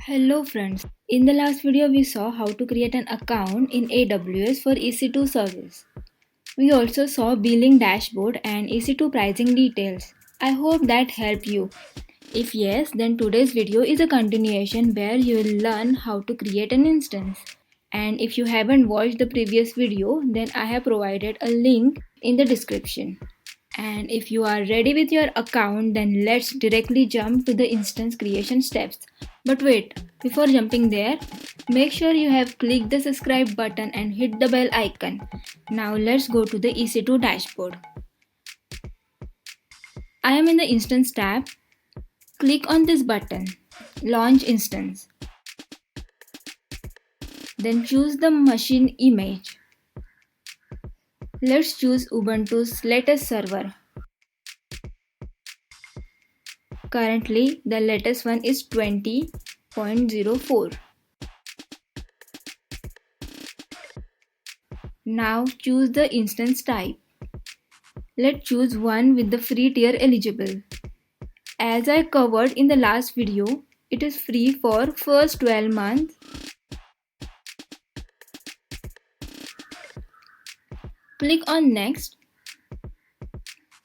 Hello friends. In the last video we saw how to create an account in AWS for EC2 service. We also saw billing dashboard and EC2 pricing details. I hope that helped you. If yes, then today's video is a continuation where you will learn how to create an instance. And if you haven't watched the previous video, then I have provided a link in the description. And if you are ready with your account, then let's directly jump to the instance creation steps. But wait, before jumping there, make sure you have clicked the subscribe button and hit the bell icon. Now let's go to the EC2 dashboard. I am in the instance tab. Click on this button, launch instance. Then choose the machine image. Let's choose Ubuntu's latest server. Currently, the latest one is 20.04. Now choose the instance type. Let's choose one with the free tier eligible. As I covered in the last video, it is free for first 12 months. Click on next.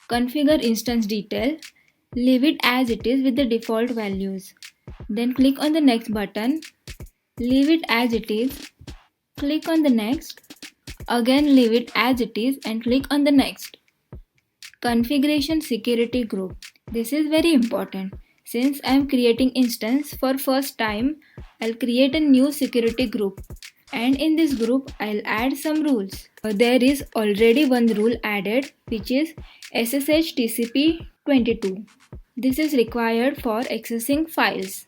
Configure instance detail. Leave it as it is with the default values. Then click on the next button. Leave it as it is. Click on the next. Again leave it as it is and click on the next. Configuration security group. This is very important. Since I am creating instance for first time, I'll create a new security group. And in this group, I'll add some rules. There is already one rule added, which is SSH TCP 22. This is required for accessing files.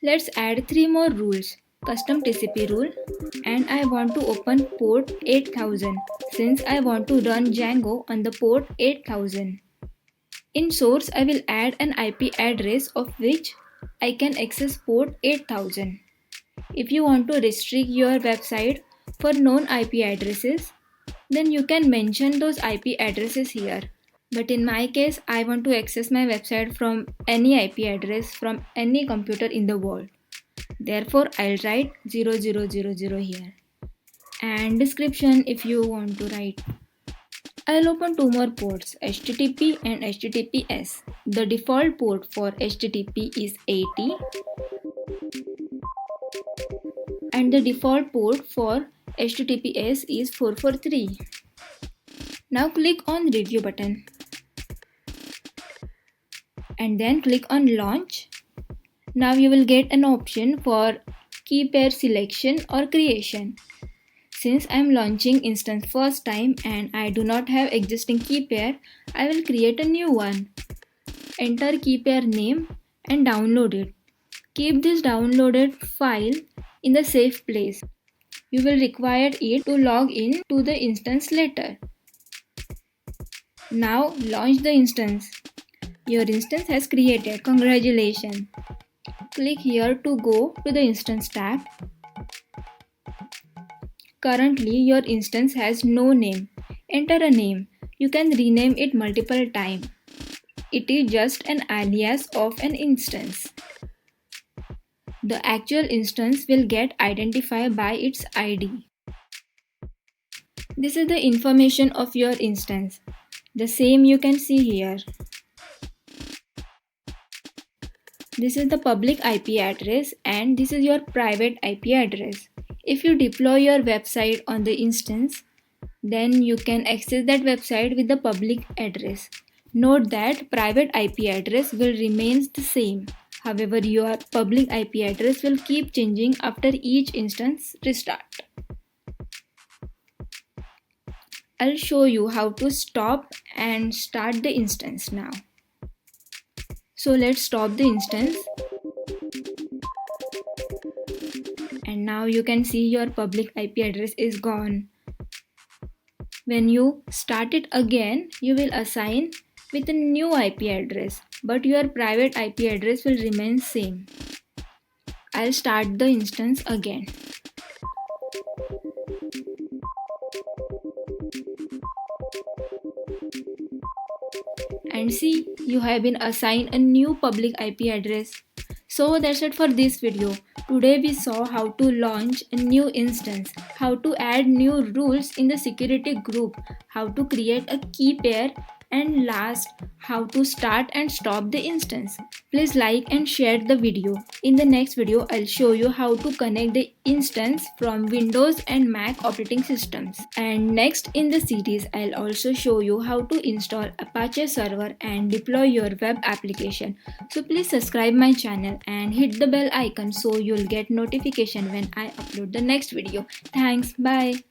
Let's add 3 more rules. Custom TCP rule, and I want to open port 8000 since I want to run Django on the port 8000. In source, I will add an IP address of which I can access port 8000. If you want to restrict your website for known IP addresses, then you can mention those IP addresses here. But in my case, I want to access my website from any IP address from any computer in the world. Therefore, I'll write 0000 here. And description if you want to write. I'll open 2 more ports, HTTP and HTTPS. The default port for HTTP is 80 and the default port for HTTPS is 443. Now click on review button and then click on launch. Now you will get an option for key pair selection or creation. Since I am launching instance first time and I do not have existing key pair, I will create a new one. Enter key pair name and download it. Keep this downloaded file in the safe place. You will require it to log in to the instance later. Now launch the instance. Your instance has created. Congratulations. Click here to go to the instance tab. Currently, your instance has no name. Enter a name. You can rename it multiple times. It is just an alias of an instance. The actual instance will get identified by its ID. This is the information of your instance. The same you can see here. This is the public IP address and this is your private IP address. If you deploy your website on the instance, then you can access that website with the public address. Note that private IP address will remain the same. However, your public IP address will keep changing after each instance restart. I'll show you how to stop and start the instance now. So let's stop the instance. And now you can see your public IP address is gone. When you start it again, you will assign with a new IP address, but your private IP address will remain same. I'll start the instance again. And see, you have been assigned a new public IP address. So that's it for this video. Today we saw how to launch a new instance, how to add new rules in the security group, how to create a key pair, and last, how to start and stop the instance. Please like and share the video. In the next video, I'll show you how to connect the instance from Windows and Mac operating systems. And next in the series, I'll also show you how to install Apache server and deploy your web application. So please subscribe my channel and hit the bell icon so you'll get notification when I upload the next video. Thanks, bye.